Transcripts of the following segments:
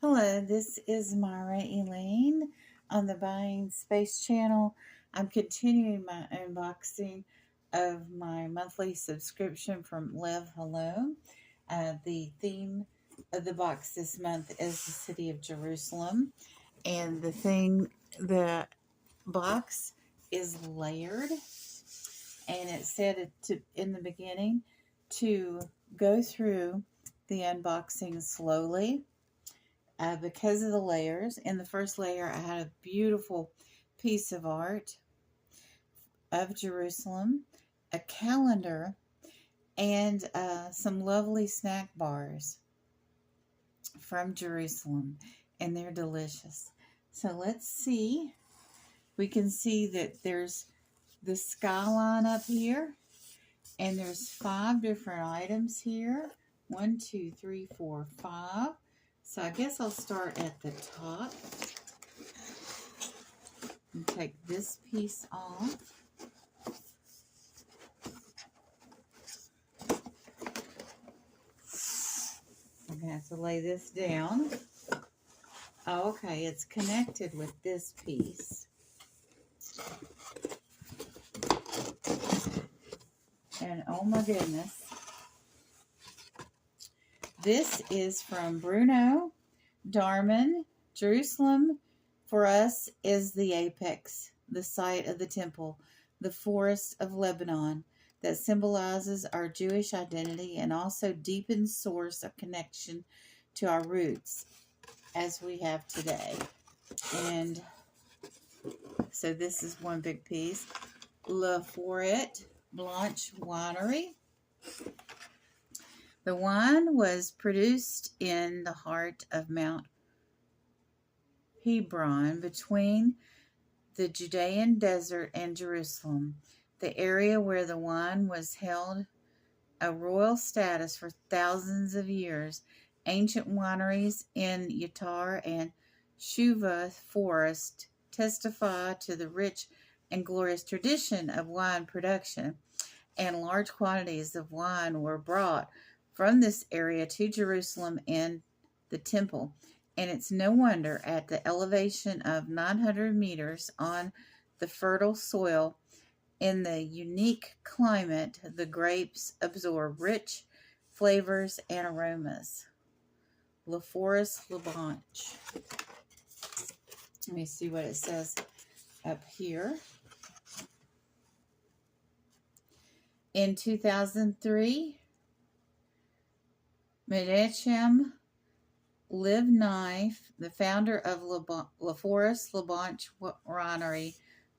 Hello, this is Myra Elaine on the Buying Space channel. I'm continuing my unboxing of my monthly subscription from Lev HaOlam. The theme of the box this month is the city of Jerusalem, and the box is layered, and it said in the beginning to go through the unboxing slowly because of the layers. In the first layer, I had a beautiful piece of art of Jerusalem, a calendar, and some lovely snack bars from Jerusalem, and they're delicious. So let's see. We can see that there's the skyline up here, and there's 5 different items here. 1, 2, 3, 4, 5. So I guess I'll start at the top and take this piece off. I'm going to have to lay this down. Oh, okay, it's connected with this piece. And oh my goodness. This is from Bruno Darman. Jerusalem for us is the apex, the site of the temple, the forest of Lebanon that symbolizes our Jewish identity and also deepens source of connection to our roots as we have today. And so this is one big piece. La Forêt Blanche Winery. The wine was produced in the heart of Mount Hebron between the Judean desert and Jerusalem, the area where the wine was held a royal status for thousands of years. Ancient wineries in Yatar and Shuva Forest testify to the rich and glorious tradition of wine production, and large quantities of wine were brought from this area to Jerusalem and the temple. And it's no wonder at the elevation of 900 meters on the fertile soil in the unique climate, the grapes absorb rich flavors and aromas. La Forest La Blanche. Let me see what it says up here. In 2003, Menachem Livni, the founder of La Forest La Blanche Winery,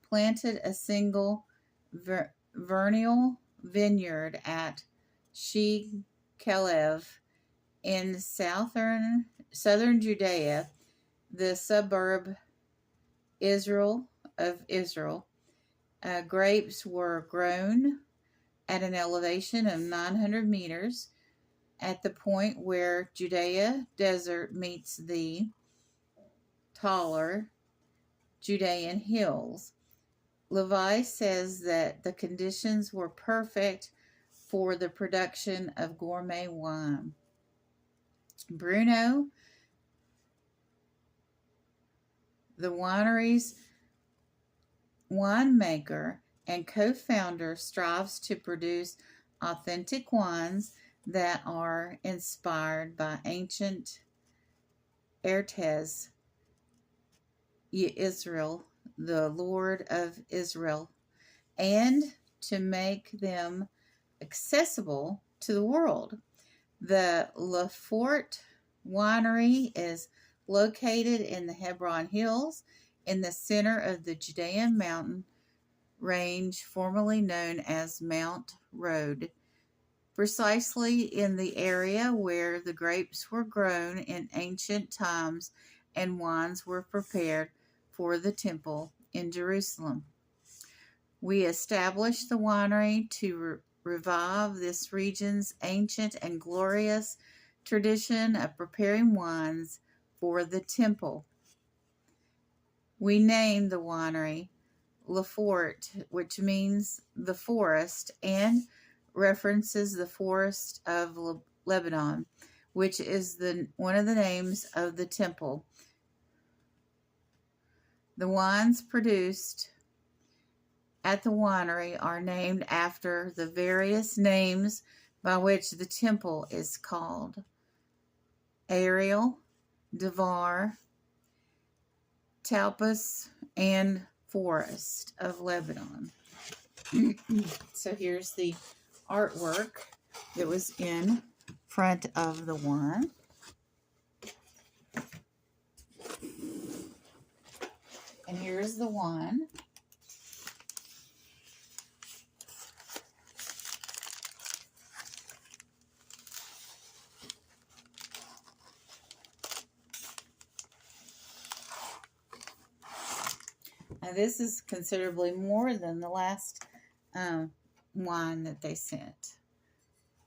planted a single vernal vineyard at She Kalev in southern Judea, the suburb of Israel. Grapes were grown at an elevation of 900 meters at the point where Judea desert meets the taller Judean hills. Levi says that the conditions were perfect for the production of gourmet wine. Bruno, the winery's winemaker and co-founder, strives to produce authentic wines that are inspired by ancient Ertes, Israel, the Lord of Israel, and to make them accessible to the world. The La Forêt Winery is located in the Hebron Hills in the center of the Judean mountain range formerly known as Mount Road, precisely in the area where the grapes were grown in ancient times and wines were prepared for the temple in Jerusalem. We established the winery to revive this region's ancient and glorious tradition of preparing wines for the temple. We named the winery La Forêt, which means the forest, and references the forest of Lebanon, which is one of the names of the temple. The wines produced at the winery are named after the various names by which the temple is called: Ariel, Devar, Talpus, and Forest of Lebanon. So here's the artwork that was in front of the wine. And here's the wine. Now this is considerably more than the last wine that they sent.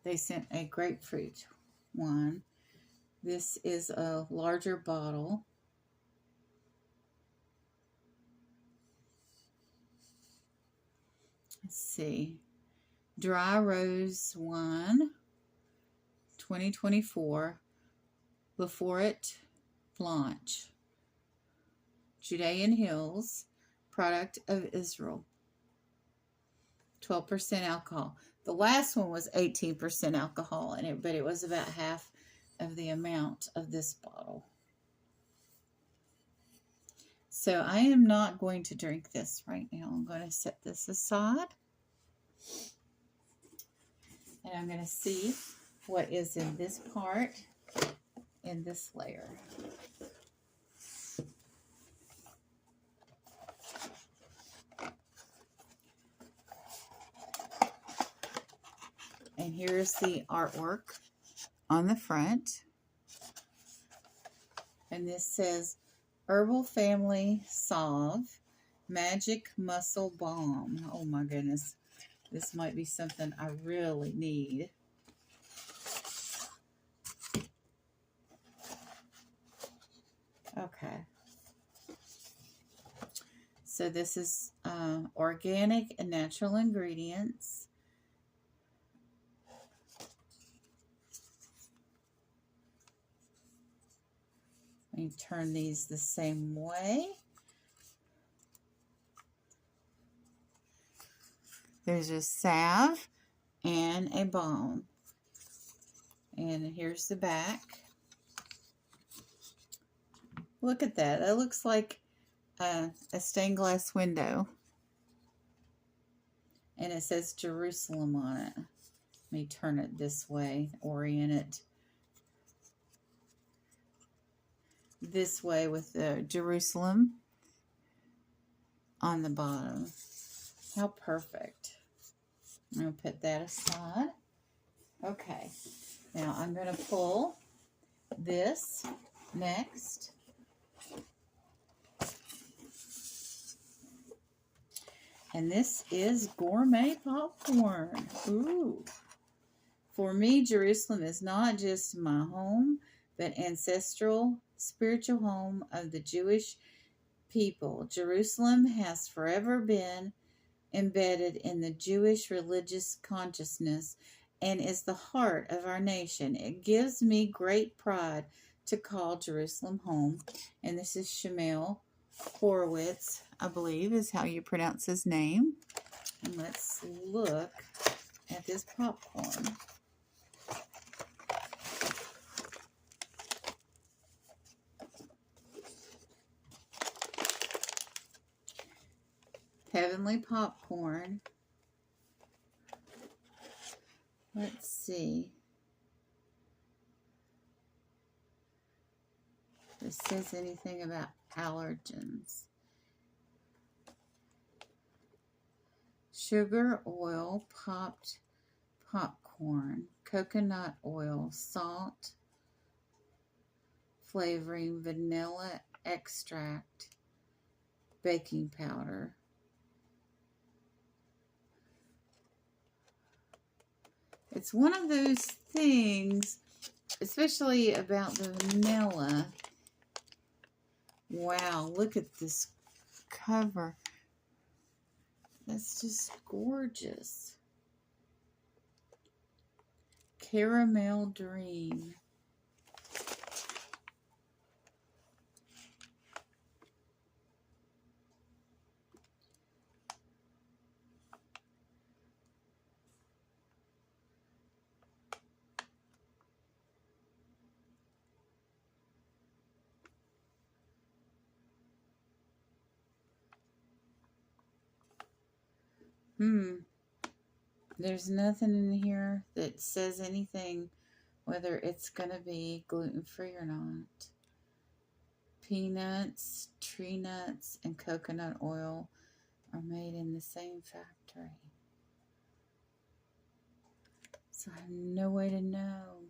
They sent a grapefruit wine. This is a larger bottle. Let's see. Dry Rose Wine, 2024. Lafayette Blanche. Judean Hills, product of Israel. 12% alcohol. The last one was 18% alcohol in it, but it was about half of the amount of this bottle. So I am not going to drink this right now. I'm going to set this aside. And I'm going to see what is in this part, in this layer. And here's the artwork on the front. And this says, Herbal Family Salve Magic Muscle Balm. Oh my goodness. This might be something I really need. Okay. So this is organic and natural ingredients. Let me turn these the same way. There's a salve and a balm. And here's the back. Look at that. That looks like a stained glass window. And it says Jerusalem on it. Let me turn it this way, orient it this way with the Jerusalem on the bottom. How perfect. I'm going to put that aside. Okay. Now I'm going to pull this next. And this is gourmet popcorn. Ooh. For me, Jerusalem is not just my home, but ancestral, spiritual home of the Jewish people. Jerusalem has forever been embedded in the Jewish religious consciousness and is the heart of our nation. It gives me great pride to call Jerusalem home. And this is Shmuel Horowitz, I believe is how you pronounce his name. And let's look at this popcorn. Heavenly popcorn. Let's see. If it says anything about allergens. Sugar, oil, popped popcorn, coconut oil, salt, flavoring, vanilla extract, baking powder. It's one of those things, especially about the vanilla. Wow, look at this cover. That's just gorgeous. Caramel Dream. There's nothing in here that says anything whether it's going to be gluten-free or not. Peanuts, tree nuts, and coconut oil are made in the same factory. So I have no way to know.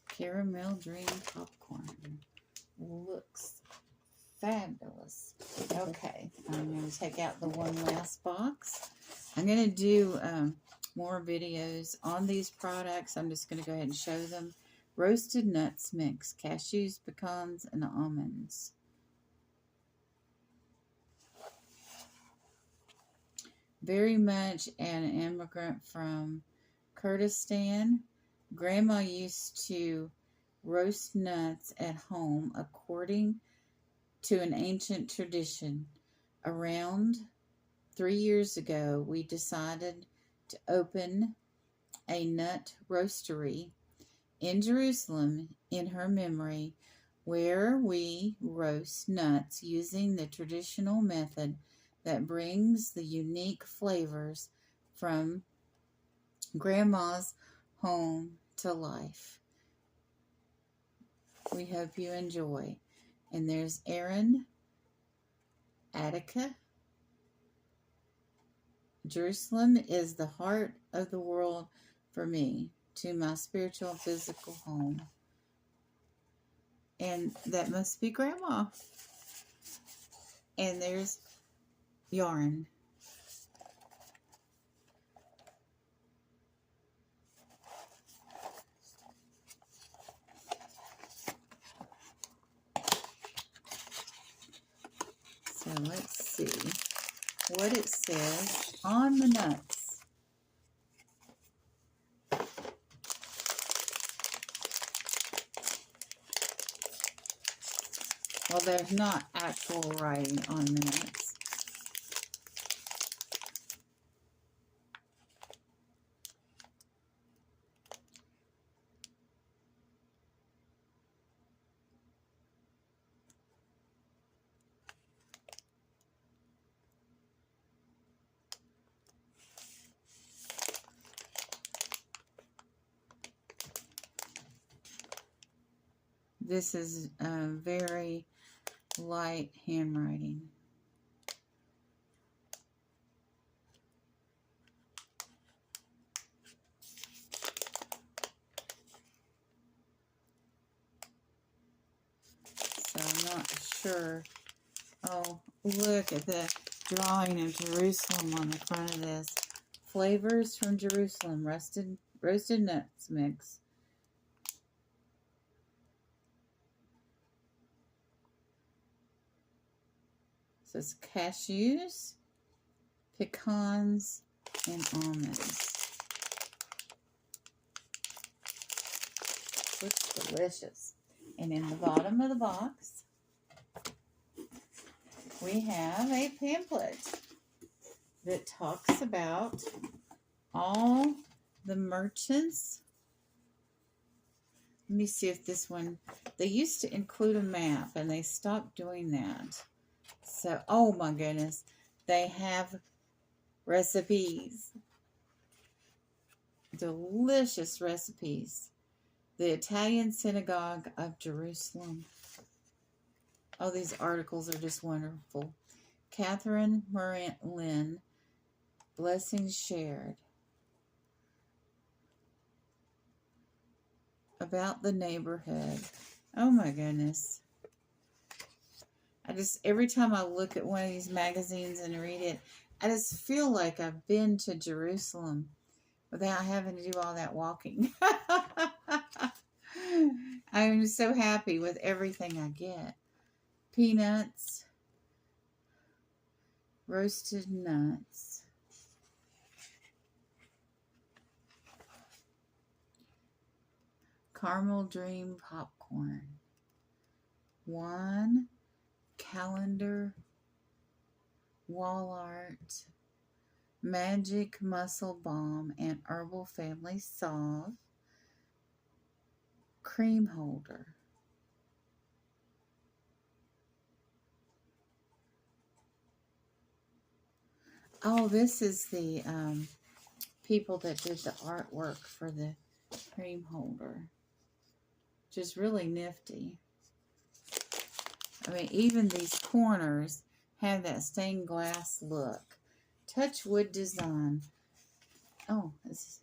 Caramel Dream Popcorn. Looks fabulous. Okay, I'm going to take out the one last box. I'm going to do more videos on these products. I'm just going to go ahead and show them. Roasted nuts mix, cashews, pecans, and almonds. Very much an immigrant from Kurdistan. Grandma used to roast nuts at home according to an ancient tradition. Around 3 years ago, we decided to open a nut roastery in Jerusalem in her memory, where we roast nuts using the traditional method that brings the unique flavors from Grandma's home to life. We hope you enjoy. And there's Aaron, Attica. Jerusalem is the heart of the world for me, to my spiritual and physical home. And that must be Grandma. And there's yarn. So let's see what it says on the nuts. Well, there's not actual writing on the nuts. This is very light handwriting. So I'm not sure. Oh, look at the drawing of Jerusalem on the front of this. Flavors from Jerusalem, roasted nuts mix. So it's cashews, pecans, and almonds. Looks delicious. And in the bottom of the box, we have a pamphlet that talks about all the merchants. Let me see if this one, they used to include a map and they stopped doing that. So, oh my goodness, they have recipes. Delicious recipes. The Italian Synagogue of Jerusalem. Oh, these articles are just wonderful. Catherine Lynn, Blessings Shared. About the neighborhood. Oh my goodness. Every time I look at one of these magazines and read it, I just feel like I've been to Jerusalem without having to do all that walking. I'm so happy with everything I get. Peanuts, roasted nuts, Caramel Dream Popcorn, wine, calendar, wall art, magic muscle balm, and herbal family salve, cream holder. Oh, this is the people that did the artwork for the cream holder. Just really nifty. I mean, even these corners have that stained glass look. Touch wood design. Oh, this is...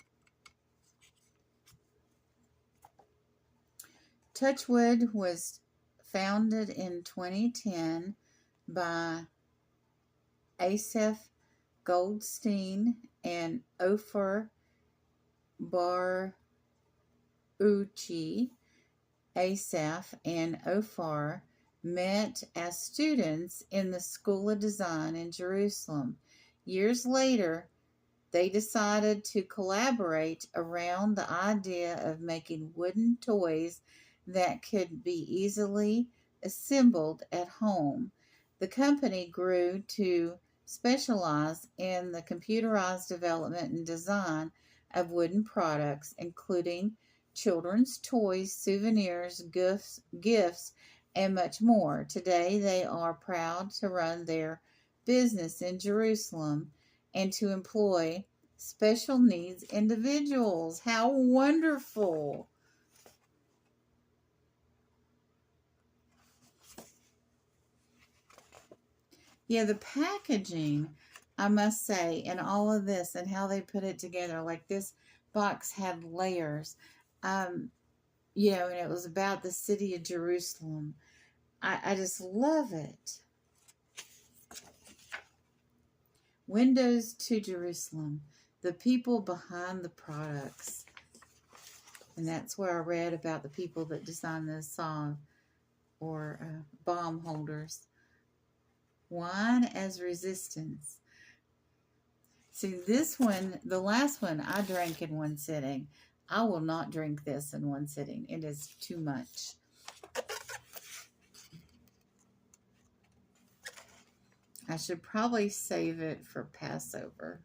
Touchwood was founded in 2010 by Asaf Goldstein and Ofer Baruchi. Asaf and Ofer met as students in the School of Design in Jerusalem. Years later, they decided to collaborate around the idea of making wooden toys that could be easily assembled at home. The company grew to specialize in the computerized development and design of wooden products, including children's toys, souvenirs, gifts, and much more. Today, they are proud to run their business in Jerusalem and to employ special needs individuals. How wonderful! Yeah, the packaging, I must say, and all of this and how they put it together, like this box had layers, you know, and it was about the city of Jerusalem. I just love it. Windows to Jerusalem, the people behind the products. And that's where I read about the people that designed this song or bomb holders. Wine as resistance. See, this one, the last one, I drank in one sitting. I will not drink this in one sitting. It is too much. I should probably save it for Passover.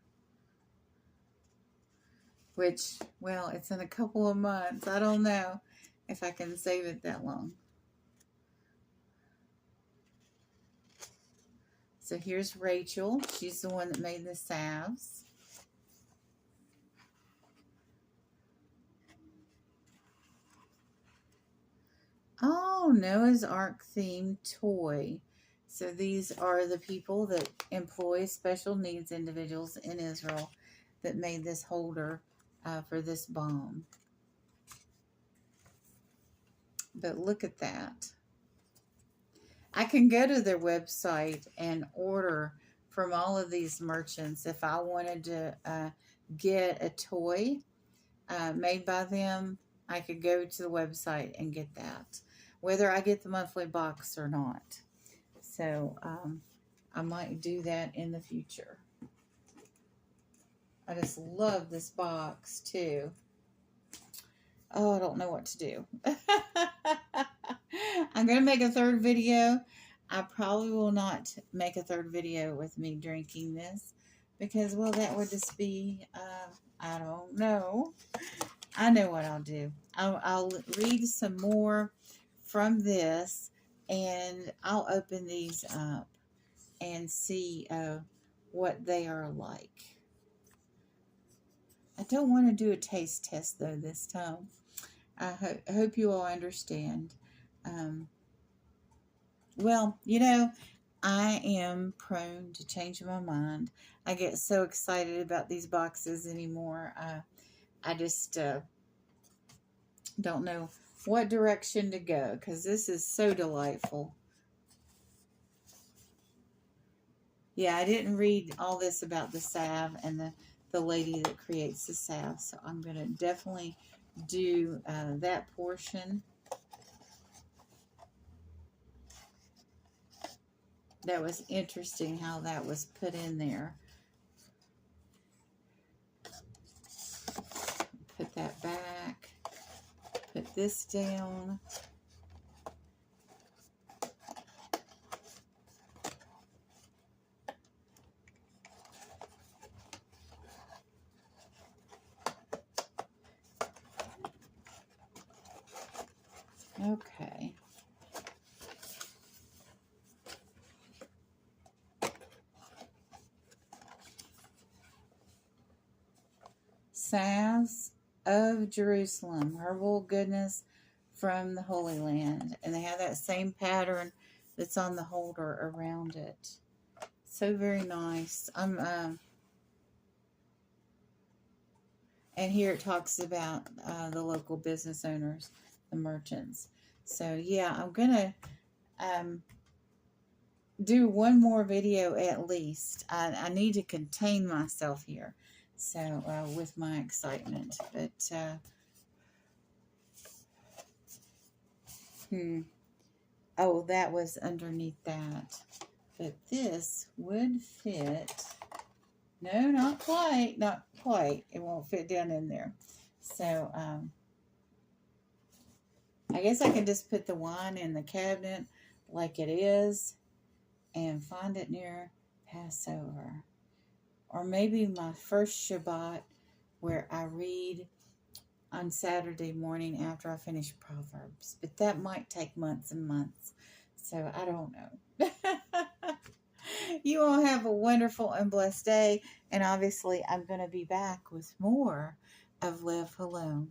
Which, well, it's in a couple of months. I don't know if I can save it that long. So here's Rachel. She's the one that made the salves. Oh, Noah's Ark themed toy. So these are the people that employ special needs individuals in Israel that made this holder for this bomb. But look at that. I can go to their website and order from all of these merchants. If I wanted to get a toy made by them, I could go to the website and get that, whether I get the monthly box or not. So I might do that in the future. I just love this box too. Oh, I don't know what to do. I'm going to make a third video. I probably will not make a third video with me drinking this because, well, that would just be, I don't know. I know what I'll do. I'll read some more from this and I'll open these up and see what they are like. I don't want to do a taste test though this time. I hope you all understand. Well, you know, I am prone to change my mind. I get so excited about these boxes anymore. I just don't know what direction to go because this is so delightful. Yeah, I didn't read all this about the salve and the lady that creates the salve, so I'm going to definitely do that portion. That was interesting how that was put in there. Put that back. Put this down. Okay. salves of Jerusalem, herbal goodness from the Holy Land. And they have that same pattern that's on the holder around it. So very nice. And here it talks about the local business owners, the merchants. So yeah, I'm going to do one more video at least. I need to contain myself here. So with my excitement. But oh, that was underneath that. But this would fit. No, not quite. Not quite. It won't fit down in there. So I guess I can just put the wine in the cabinet like it is and find it near Passover. Or maybe my first Shabbat where I read on Saturday morning after I finish Proverbs. But that might take months and months. So I don't know. You all have a wonderful and blessed day. And obviously I'm going to be back with more of Lev HaOlam.